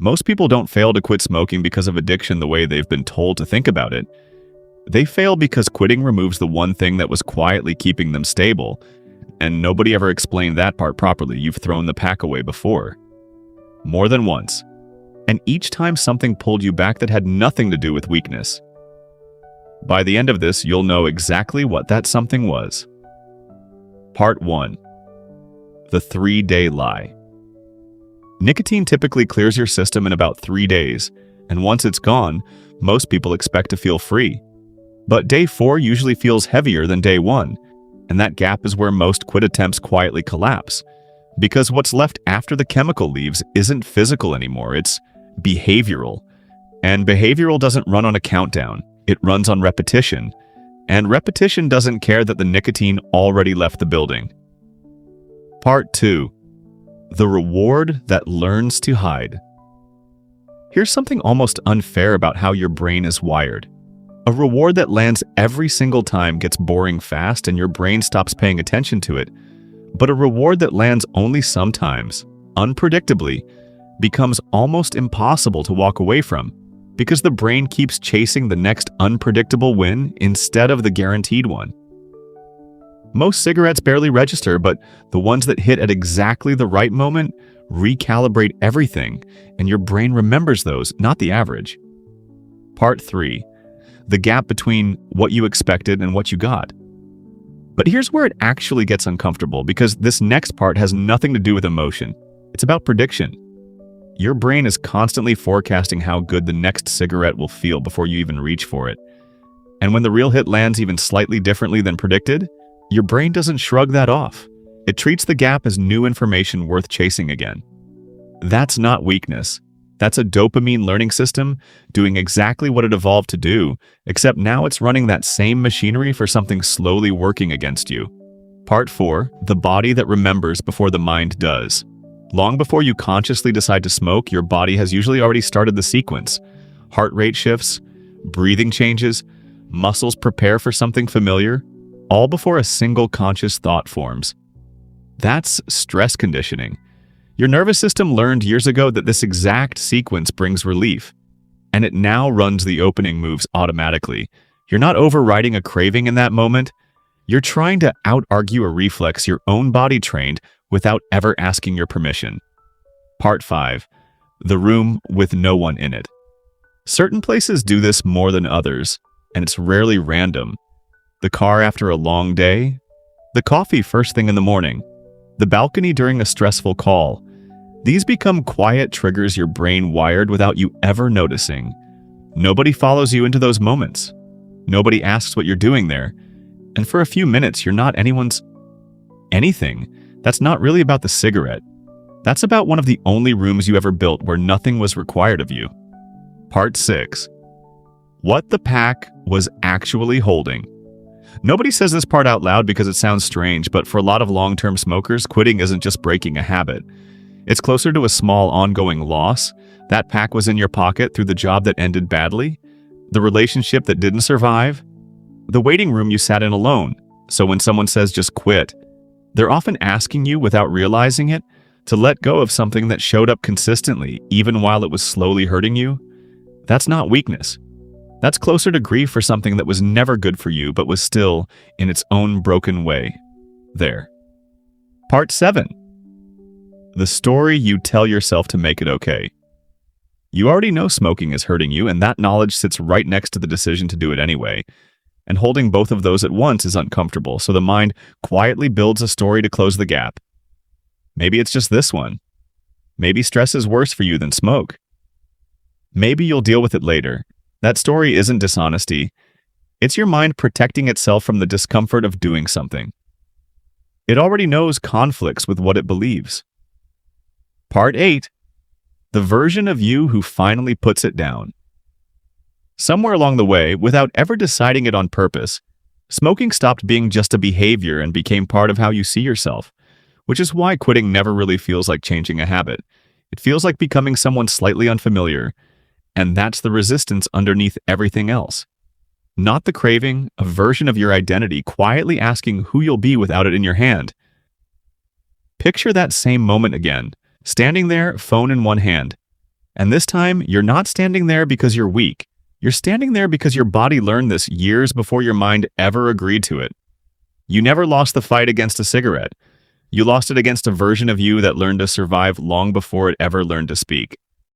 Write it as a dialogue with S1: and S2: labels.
S1: Most people don't fail to quit smoking because of addiction the way they've been told to think about it. They fail because quitting removes the one thing that was quietly keeping them stable, and nobody ever explained that part properly. You've thrown the pack away before. More than once. And each time something pulled you back that had nothing to do with weakness. By the end of this, you'll know exactly what that something was. Part 1. The 3-day lie. Nicotine typically clears your system in about 3 days, and once it's gone, most people expect to feel free. But day 4 usually feels heavier than day 1, and that gap is where most quit attempts quietly collapse. Because what's left after the chemical leaves isn't physical anymore, it's behavioral. And behavioral doesn't run on a countdown, it runs on repetition. And repetition doesn't care that the nicotine already left the building. Part 2. The reward that learns to hide. Here's something almost unfair about how your brain is wired. A reward that lands every single time gets boring fast and your brain stops paying attention to it. But a reward that lands only sometimes, unpredictably, becomes almost impossible to walk away from because the brain keeps chasing the next unpredictable win instead of the guaranteed one. Most cigarettes barely register, but the ones that hit at exactly the right moment recalibrate everything, and your brain remembers those, not the average. Part 3. The gap between what you expected and what you got. But here's where it actually gets uncomfortable, because this next part has nothing to do with emotion. It's about prediction. Your brain is constantly forecasting how good the next cigarette will feel before you even reach for it. And when the real hit lands even slightly differently than predicted, your brain doesn't shrug that off. It treats the gap as new information worth chasing again. That's not weakness. That's a dopamine learning system doing exactly what it evolved to do, except now it's running that same machinery for something slowly working against you. Part 4. The body that remembers before the mind does. Long before you consciously decide to smoke, your body has usually already started the sequence. Heart rate shifts, breathing changes, muscles prepare for something familiar, all before a single conscious thought forms. That's stress conditioning. Your nervous system learned years ago that this exact sequence brings relief, and it now runs the opening moves automatically. You're not overriding a craving in that moment. You're trying to out-argue a reflex your own body trained without ever asking your permission. Part 5. The room with no one in it. Certain places do this more than others, and it's rarely random. The car after a long day, the coffee first thing in the morning, the balcony during a stressful call. These become quiet triggers your brain wired without you ever noticing. Nobody follows you into those moments. Nobody asks what you're doing there. And for a few minutes, you're not anyone's anything. That's not really about the cigarette. That's about one of the only rooms you ever built where nothing was required of you. Part 6. What the pack was actually holding. Nobody says this part out loud because it sounds strange, but for a lot of long-term smokers, quitting isn't just breaking a habit. It's closer to a small ongoing loss. That pack was in your pocket through the job that ended badly, the relationship that didn't survive, the waiting room you sat in alone. So when someone says just quit, they're often asking you, without realizing it, to let go of something that showed up consistently, even while it was slowly hurting you. That's not weakness. That's closer to grief for something that was never good for you, but was still, in its own broken way, there. Part 7. The story you tell yourself to make it okay. You already know smoking is hurting you, and that knowledge sits right next to the decision to do it anyway. And holding both of those at once is uncomfortable, so the mind quietly builds a story to close the gap. Maybe it's just this one. Maybe stress is worse for you than smoke. Maybe you'll deal with it later. That story isn't dishonesty. It's your mind protecting itself from the discomfort of doing something. It already knows conflicts with what it believes. Part 8. The version of you who finally puts it down. Somewhere along the way, without ever deciding it on purpose, smoking stopped being just a behavior and became part of how you see yourself, which is why quitting never really feels like changing a habit. It feels like becoming someone slightly unfamiliar, and that's the resistance underneath everything else. Not the craving, a version of your identity quietly asking who you'll be without it in your hand. Picture that same moment again, standing there, phone in one hand, And this time, you're not standing there because you're weak. You're standing there because your body learned this years before your mind ever agreed to it. You never lost the fight against a cigarette. You lost it against a version of you that learned to survive long before it ever learned to speak.